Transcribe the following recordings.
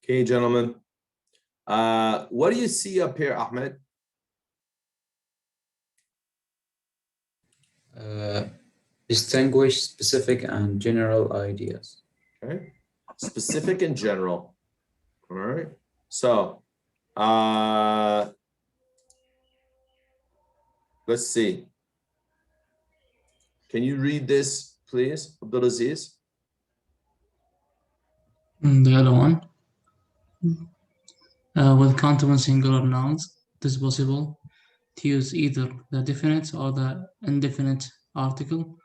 Okay, gentlemen. What do you see up here, Ahmed? Distinguish specific and general ideas. Okay, specific and general. All right. So, let's see. Can you read this, please, Abdulaziz? The other one. With countable singular nouns, it is possible to use either the definite or the indefinite article,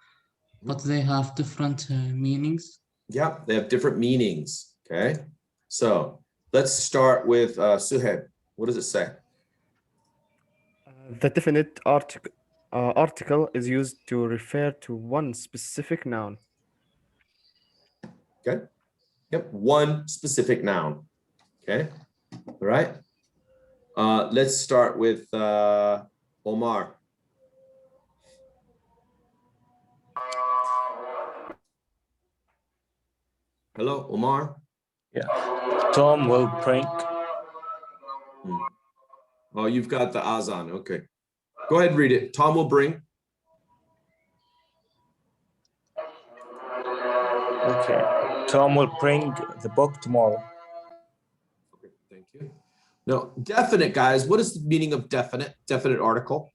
but they have different meanings. Yeah, they have different meanings. Okay. So let's start with Suhaib. What does it say? The definite article is used to refer to one specific noun. Okay. Yep. One specific noun. Okay. All right. Let's start with Omar. Hello, Omar. Yeah. Tom will bring. Oh, you've got the Azan. Okay. Go ahead and read it. Tom will bring. Okay. Tom will bring the book tomorrow. Okay, thank you. No, definite, guys. What is the meaning of definite? Definite article?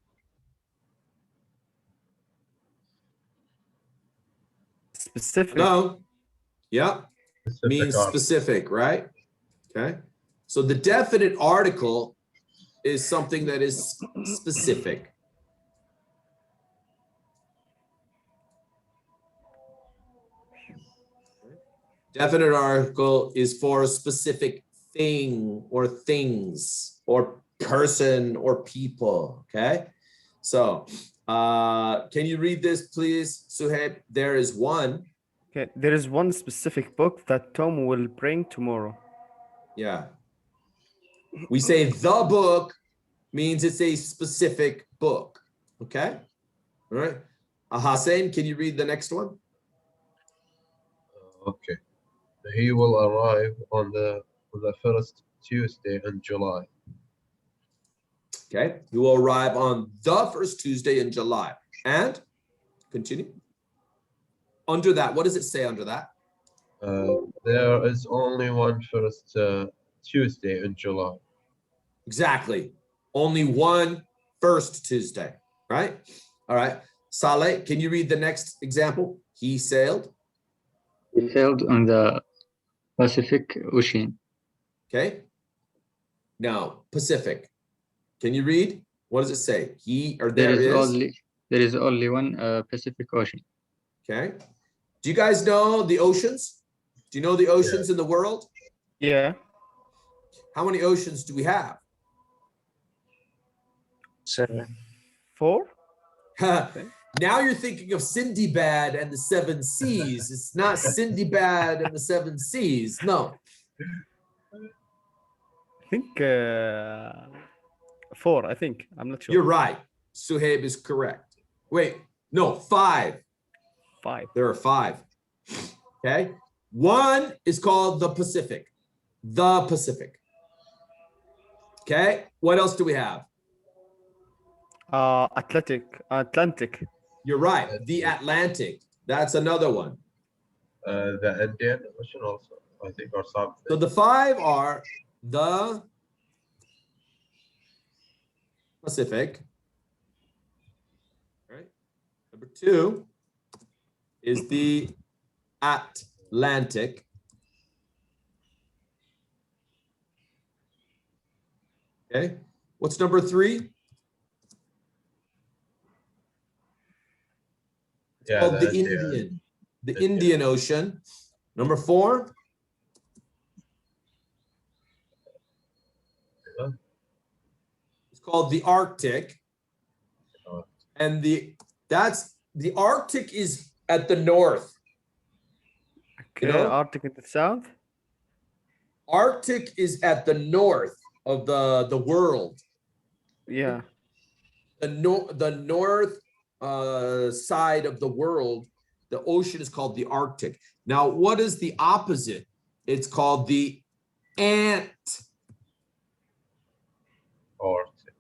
Specific. Hello? Yeah. Means specific, right? Okay. So the definite article is something that is specific. Definite article is for a specific thing or things or person or people. Okay. So can you read this, please, Suhaib? There is one. Okay, there is one specific book that Tom will bring tomorrow. Yeah. We say the book means it's a specific book. Okay. All right. Hussein, can you read the next one? Okay. He will arrive on the first Tuesday in July. Okay. He will arrive on the first Tuesday in July. And continue. Under that, what does it say under that? There is only one first Tuesday in July. Exactly. Only one first Tuesday, right? All right. Saleh, can you read the next example? He sailed. He sailed on the Pacific Ocean. Okay. Now, Pacific. Can you read? What does it say? He or there is only one Pacific Ocean. Okay. Do you guys know the oceans? Do you know the oceans in the world? Yeah. How many oceans do we have? 7. 4? Now you're thinking of Sindibad and the 7 Seas. It's not Sindibad and the 7 Seas. No. I think 4, I think. I'm not sure. You're right. Suhaib is correct. Wait, no, 5. 5. There are 5. Okay. One is called the Pacific. The Pacific. Okay. What else do we have? Atlantic. You're right. The Atlantic. That's another one. The Indian Ocean also, I think, or something. So the 5 are the Pacific. All right. Number 2 is the Atlantic. Okay. What's number 3? It's called the Indian. The Indian Ocean. Number 4. It's called the Arctic. And the Arctic is at the north. Okay, You know? Arctic in the south. Arctic is at the north of the world. Yeah. The north side of the world, the ocean is called the Arctic. Now, what is the opposite? It's called the ant, Arctic.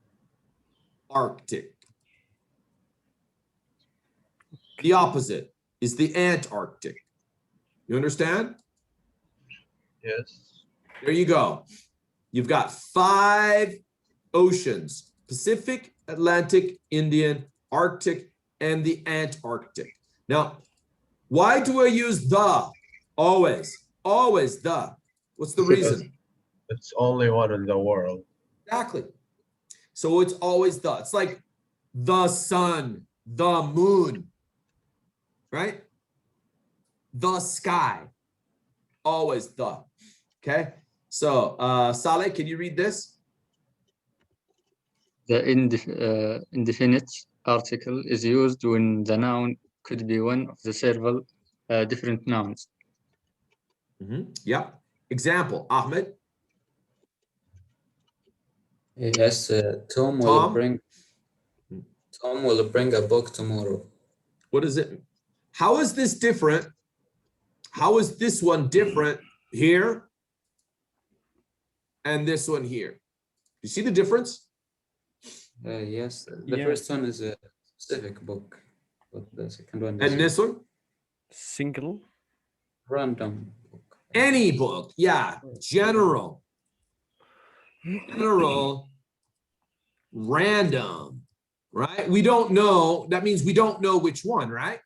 Arctic. The opposite is the Antarctic. You understand? Yes. There you go. You've got 5 oceans: Pacific, Atlantic, Indian, Arctic, and the Antarctic. Now, why do I use the? Always, always the. What's the reason? It's only one in the world. Exactly. So it's always the. It's like the sun, the moon, right? The sky, always the. Okay. So Saleh, can you read this? The indefinite article is used when the noun could be one of the several different nouns. Yeah. Example, Ahmed. Yes, Tom will bring a book tomorrow. What is it? How is this different? How is this one different here and this one here? You see the difference? Yes, the Yeah. first one is a specific book, but the second one is And this one? Single. random book. Any book. Yeah. General. General. Random. Right? We don't know. That means we don't know which one, right?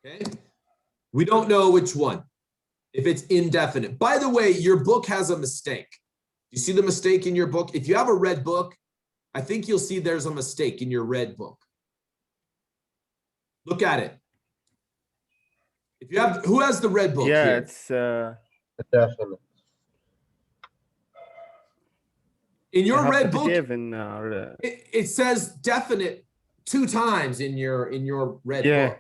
Okay. We don't know which one. If it's indefinite. By the way, your book has a mistake. You see the mistake in your book? If you have a red book, I think you'll see there's a mistake in your red book. Look at it. If you have, who has the red book Yeah, here? it's Definite. In I your have red the book, PDF in it says definite 2 times in your red Yeah. book.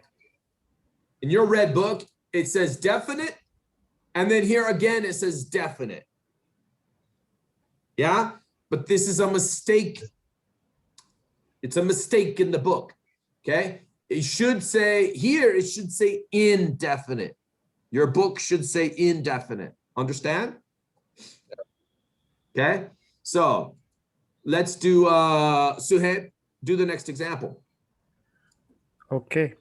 In your red book, it says definite, and then here again it says definite. Yeah, but this is a mistake. It's a mistake in the book. Okay, it should say here, it should say indefinite. Your book should say indefinite. Understand? Okay, so let's do Suhaib, do the next example. Okay.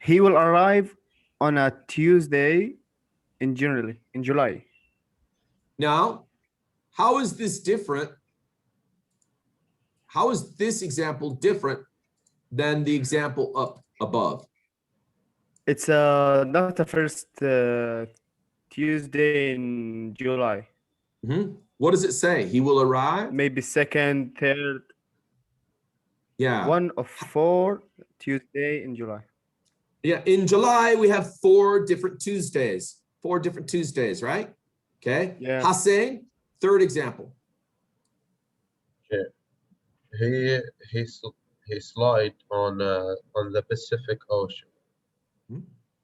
He will arrive on a Tuesday in July. Now, how is this different? How is this example different than the example up above? It's not the first Tuesday in July. What does it say? He will arrive? Maybe second, third, Yeah. one of 4 Tuesday in July. Yeah, in July, we have 4 different Tuesdays. 4 different Tuesdays, right? Okay. Yeah. Hassan, third example. Okay. He slide on the Pacific Ocean.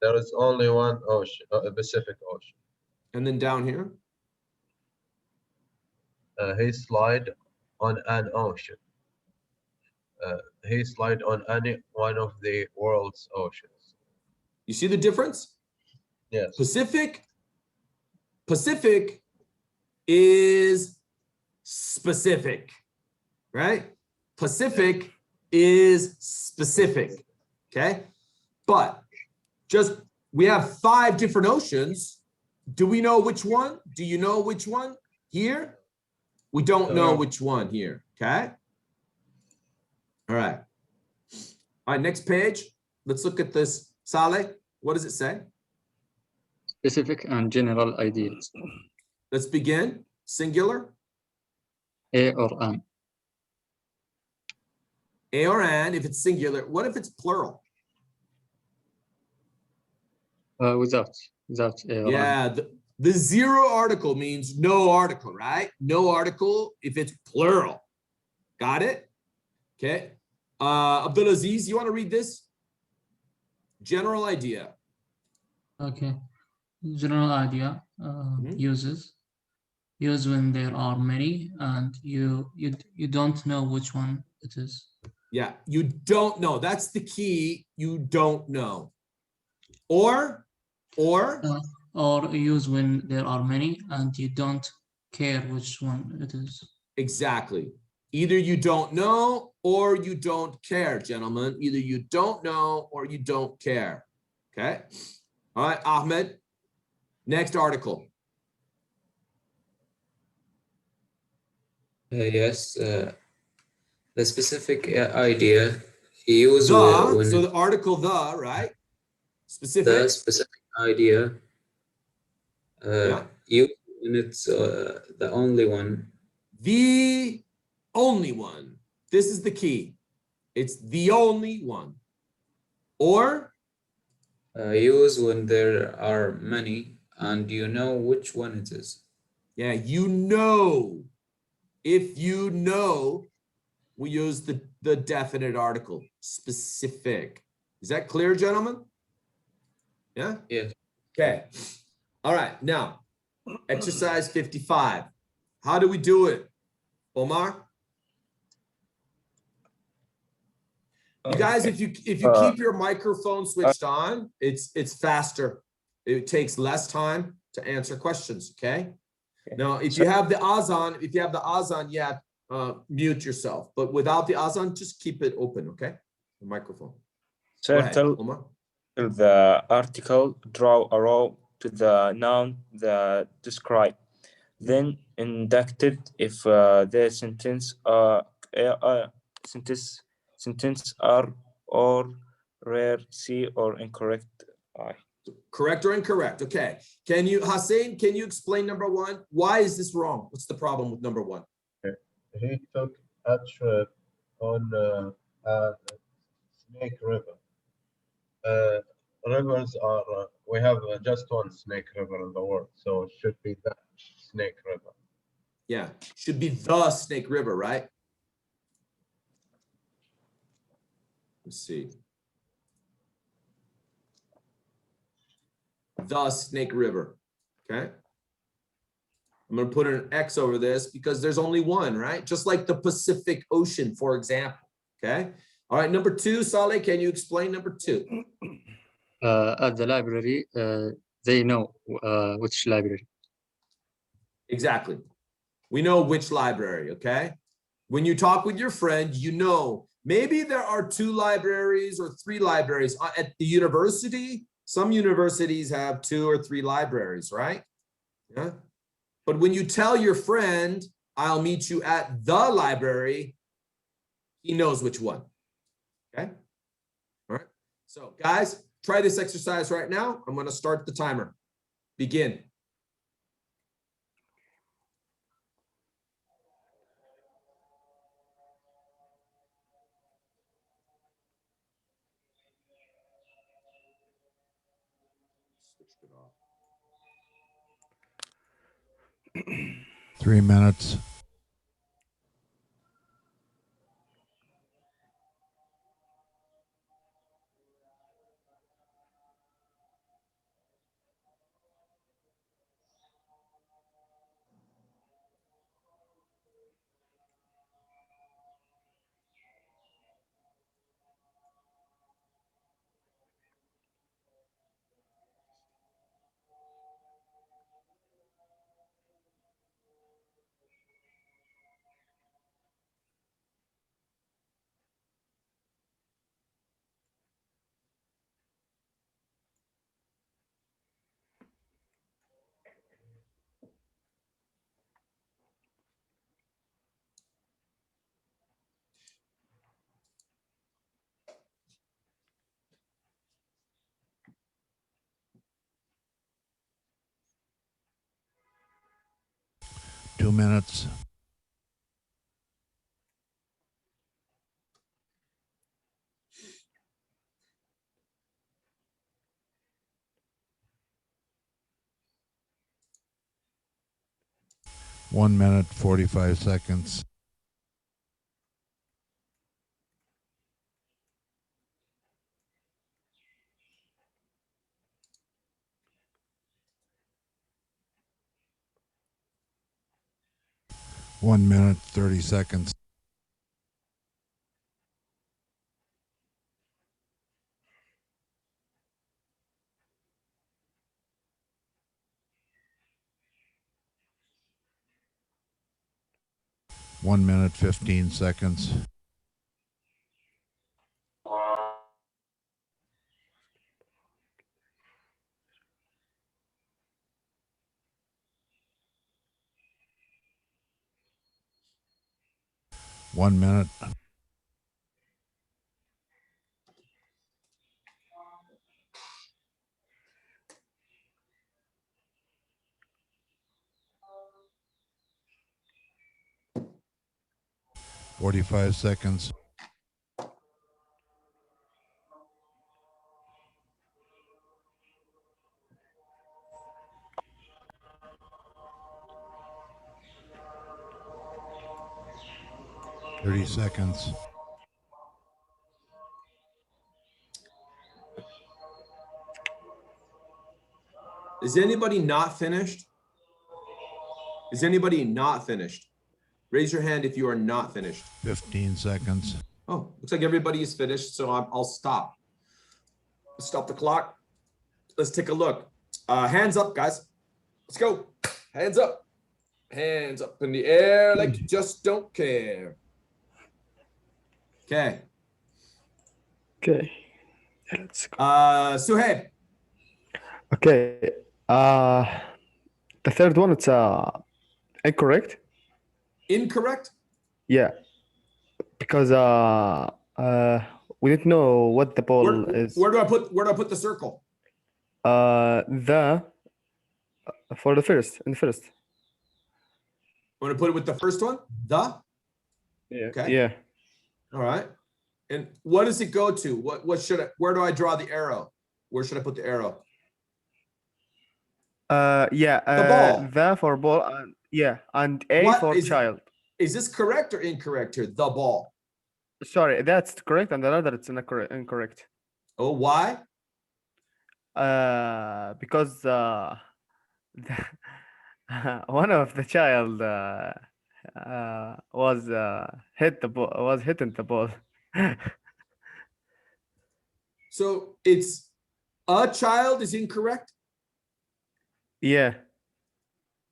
There is only one ocean, Pacific Ocean. And then down here. He slide on an ocean. He slide on any one of the world's oceans. You see the difference? Yes. Pacific is specific, right? Pacific is specific, okay? But just, we have 5 different oceans. Do we know which one? Do you know which one here? We don't know which one here, okay? All right. All right, next page. Let's look at this. Saleh, what does it say? Specific and general ideas. Let's begin. Singular. A or an. A or an, if it's singular. What if it's plural? Without A or an. Yeah, the 0 article means no article, right? No article if it's plural. Got it? Okay. Abdulaziz, you want to read this? General idea. Okay. General idea use when there are many and you don't know which one it is. Yeah, you don't know. That's the key. You don't know. Or or use when there are many and you don't care which one it is. Exactly. Either you don't know or you don't care, gentlemen. Either you don't know or you don't care. Okay. All right, Ahmed. Next article. Yes, the specific idea used The, when so the article the, right? the Specific. specific idea Yeah. used when it's the only one. The only one. This is the key. It's the only one. Or Used when there are many and you know which one it is. yeah, you know. If you know, we use the definite article. Specific. Is that clear, gentlemen? Yeah? Yes. Okay. All right. Now, exercise 55. How do we do it? Omar? You guys, if you keep your microphone switched on, it's faster. It takes less time to answer questions. Okay. Now, if you have the azan, yeah, mute yourself. But without the azan, just keep it open. Okay, the microphone. Go ahead, Circle Omar. the article, draw a row to the noun that describe. Then inducted if the sentence are or rare, C or incorrect. I. Correct or incorrect? Okay. Can you, Hussein? Can you explain number one? Why is this wrong? What's the problem with number one? He took a trip on Snake River. Rivers are, we have just one Snake River in the world, so it should be that Snake River. Yeah, should be the Snake River, right? Let's see. The Snake River. Okay. I'm going to put an X over this because there's only one, right? Just like the Pacific Ocean, for example. Okay. All right. Number two, Saleh, can you explain number two? At the library, they know which library. Exactly. We know which library. Okay. When you talk with your friend, you know, maybe there are 2 libraries or 3 libraries at the university. Some universities have 2 or 3 libraries, right? Yeah. But when you tell your friend, I'll meet you at the library, he knows which one. Okay. All right. So guys, try this exercise right now. I'm going to start the timer. Begin. Switched it off. 3 minutes. Two minutes. One minute, 45 seconds. One minute, 30 seconds. 1 minute, 15 seconds. One minute. $45 seconds. $30 seconds. Is anybody not finished? Is anybody not finished? Raise your hand if you are not finished. 15 seconds. Oh, looks like everybody is finished, so I'll stop. Stop the clock. Let's take a look. Hands up, guys. Let's go. Hands up. Hands up in the air like you just don't care. Okay. Okay. Yeah, let's go. Suhaib. Okay. The third one, it's incorrect. Incorrect. Yeah, because we didn't know what the ball is. Where do I put the circle? The for the first in the first. I'm gonna put it with the first one. The. Yeah. Okay. Yeah. All right. And what does it go to? What should I? Where do I draw the arrow? Where should I put the arrow? Yeah. ball. The for ball. And, yeah, and A What for is- child. Is this correct or incorrect here? The ball. Sorry, that's correct, and another it's incorrect. Oh, why? Because one of the child was hitting the ball. So it's a child is incorrect. Yeah,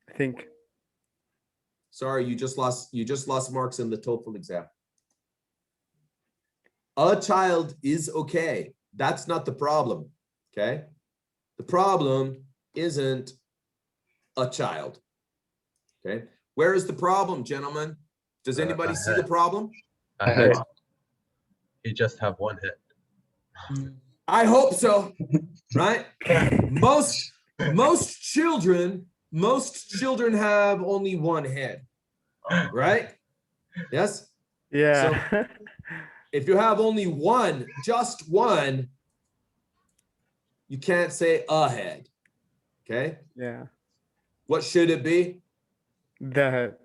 I think. Sorry, you just lost marks in the TOEFL exam. A child is okay. That's not the problem. Okay. The problem isn't a child. Okay. Where is the problem, gentlemen? Does anybody see the problem? A head. He just have one head. I hope so. Right? Most children have only one head. Right? Yes? Yeah. If you have only one, just one, you can't say a head. Okay? Yeah. What should it be? The head.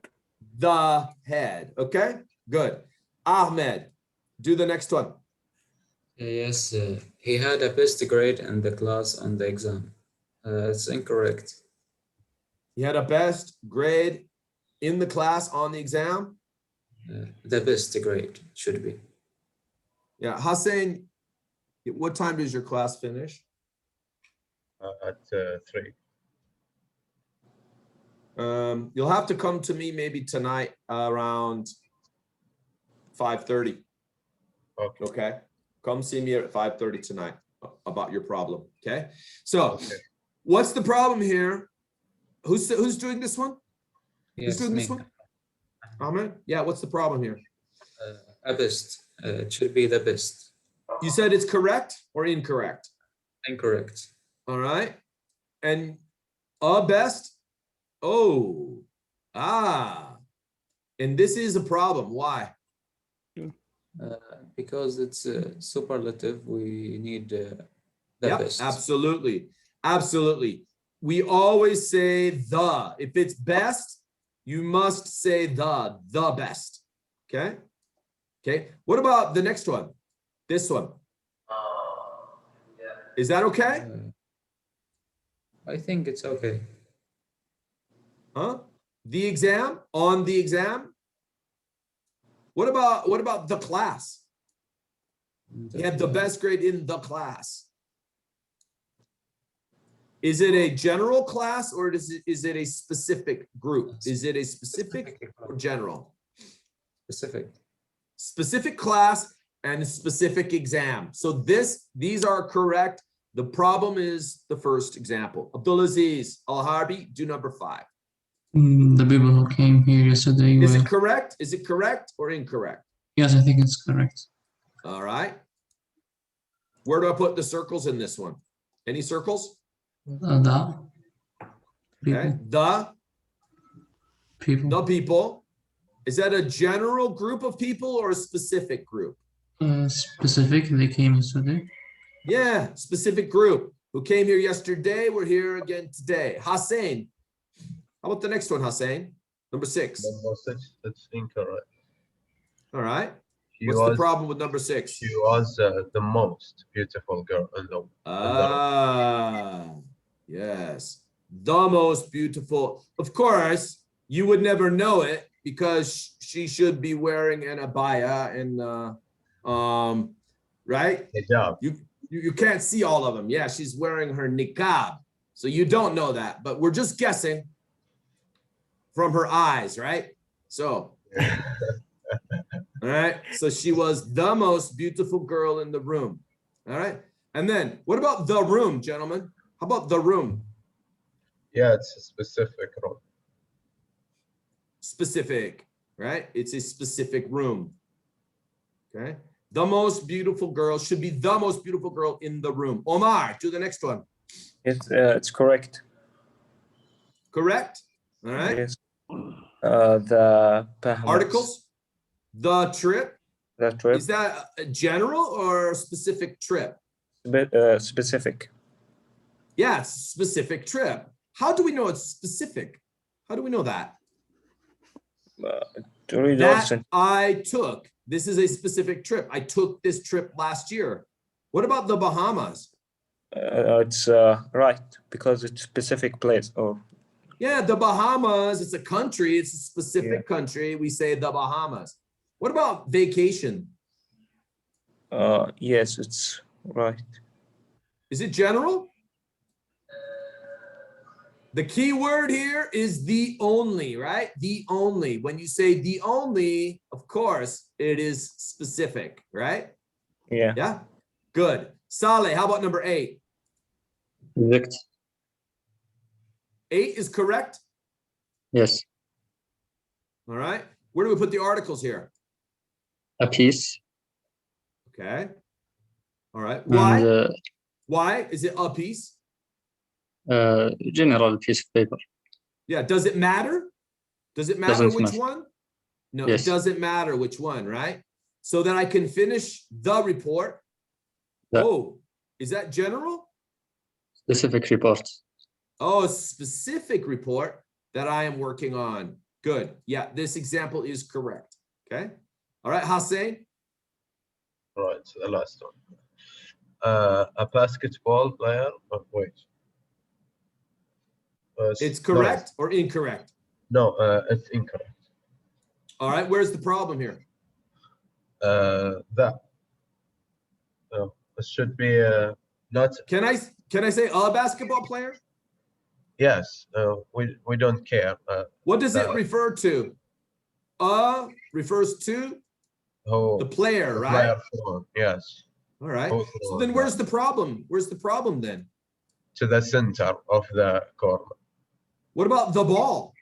The head. Okay? Good. Ahmed, do the next one. Yes, he had a best grade in the class on the exam. It's incorrect. He had a best grade in the class on the exam. The best grade should be. Yeah, Hussein, what time does your class finish? At 3. You'll have to come to me maybe tonight around 5:30. Okay. Okay. Come see me at 5:30 tonight about your problem. Okay. So what's the problem here? Who's doing this one? Yes, Who's doing me. this one? Ahmed? Yeah, what's the problem here? A best. It should be the best. You said it's correct or incorrect? Incorrect. All right. And a best? Oh, and this is a problem. Why? Because it's superlative, we need the Yep, best. absolutely. Absolutely. We always say the. If it's best, you must say the best. Okay. Okay. What about the next one? This one. Is that okay? I think it's okay. Huh? The exam, on the exam. What about the class? He had the best grade in the class. Is it a general class or is it a specific group? Is it a specific or general? Specific. Specific class and specific exam. So these are correct. The problem is the first example. Abdulaziz Al-Harbi, do number 5. The people who came here yesterday Is were... it correct? Is it correct or incorrect? Yes, I think it's correct. All right. Where do I put the circles in this one? Any circles? The people. Okay. The People. people. Is that a general group of people or a specific group? Specific, they came yesterday. Yeah, specific group. Who came here yesterday, we're here again today. Hussein. How about the next one, Hussein? Number 6. Number 6, it's incorrect. All right. She What's was, the problem with number 6? She was the most beautiful girl in the Yes. The most beautiful. Of course, you would never know it because she should be wearing an abaya and right? hijab. You can't see all of them. Yeah, she's wearing her niqab. So you don't know that, but we're just guessing from her eyes, right? So, all right. So she was the most beautiful girl in the room. All right. And then what about the room, gentlemen? How about the room? Yeah, it's a specific room. Specific, right? It's a specific room. Okay. The most beautiful girl should be the most beautiful girl in the room. Omar, to the next one. It's correct. Correct? All right. Yes. The Bahamas. Articles. The trip. The trip. Is that a general or a specific trip? Specific. Yes, specific trip. How do we know it's specific? How do we know that? To read That also. I took. This is a specific trip. I took this trip last year. What about the Bahamas? It's right because it's specific place. Or Yeah, the Bahamas. It's a country. It's a specific country. We say the Bahamas. What about vacation? yes, it's right. Is it general? The key word here is the only, right? The only. When you say the only, of course, it is specific, right? Yeah. Yeah. Good. Saleh, how about number 8? Correct. 8 is correct. Yes. All right. Where do we put the articles here? A piece. Okay. All right. Why? And Why is it a piece? general piece of paper. Yeah. Does it matter? Does it matter Doesn't which matter. one? No, Yes. it doesn't matter which one, right? So that I can finish the report. Yeah. Oh, is that general? Specific report. Oh, a specific report that I am working on. Good. Yeah, this example is correct. Okay. All right, Hussein. Right, so the last one. A basketball player. Oh, wait. It's correct or incorrect? No, it's incorrect. All right, where's the problem here? That. No, it should be not. Can I say a basketball player? Yes, we don't care. What does it refer to? Refers to the player, the right? player form, yes. All right. Both So of then them. where's the problem? Where's the problem then? To the center of the corner. What about the ball?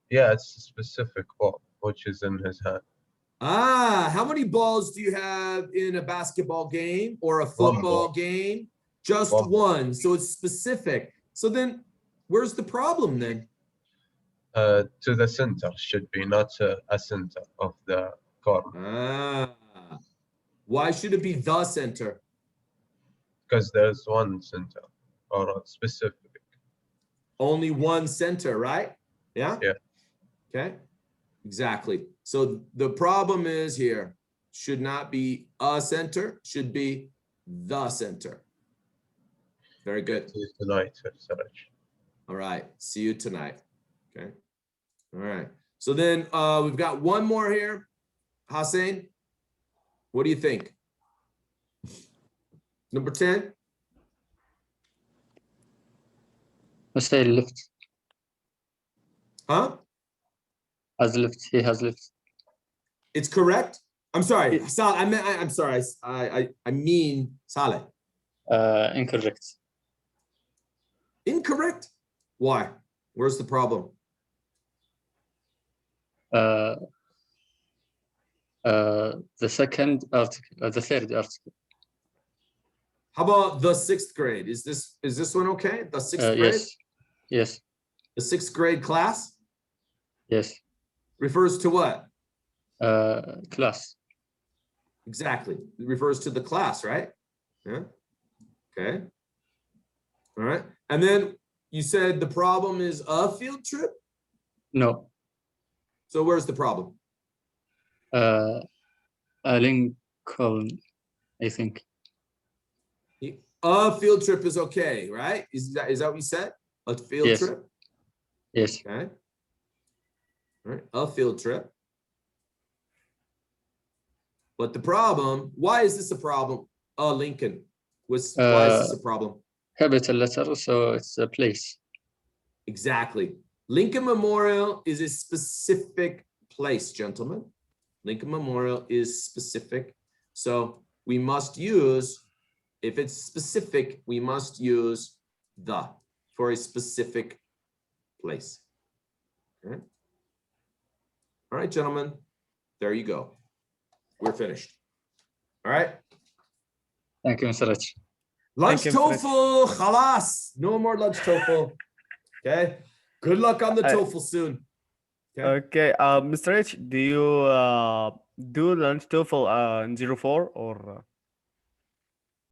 Yeah, it's a specific ball which is in his hand. How many balls do you have in a basketball game or a football game? Just one. So it's specific. So then where's the problem then? To the center should be, not a center of the corner. Why should it be the center? Because there's one center or a specific. Only one center, right? Yeah? Yeah. Okay. Exactly. So the problem is here, should not be a center, should be the center. Very good. See you tonight, Saraj. All right. See you tonight. Okay. All right. So then we've got one more here. Hussein, what do you think? Number 10? Let's say left. Huh? Has left. He has left. It's correct. I'm sorry, Saleh. I'm sorry. I mean Saleh. Incorrect. Incorrect. Why? Where's the problem? The second article, the third article. How about the 6th grade? Is this one okay? The 6th grade? Yes. Yes. The 6th grade class Yes. refers to what? Class. Exactly. It refers to the class, right? Yeah. Okay. All right. And then you said the problem is a field trip. No. So where's the problem? Lincoln, I think. A field trip is okay, right? Is that what you said? A field Yes. trip? Yes. Okay. All right. A field trip. But the problem, why is this a problem? Lincoln. Why is this a problem? Capital letter, so it's a place. Exactly. Lincoln Memorial is a specific place, gentlemen. Lincoln Memorial is specific. So we must use, if it's specific, we must use the for a specific place. Okay. All right, gentlemen, there you go. We're finished. All right. Thank you, Mr. Rich. Lunch Thank you, Mr. Rich. TOEFL, khalas. No more lunch TOEFL. Okay. Good luck on the TOEFL soon. Okay. Mr. H, do you do lunch TOEFL in 04 or?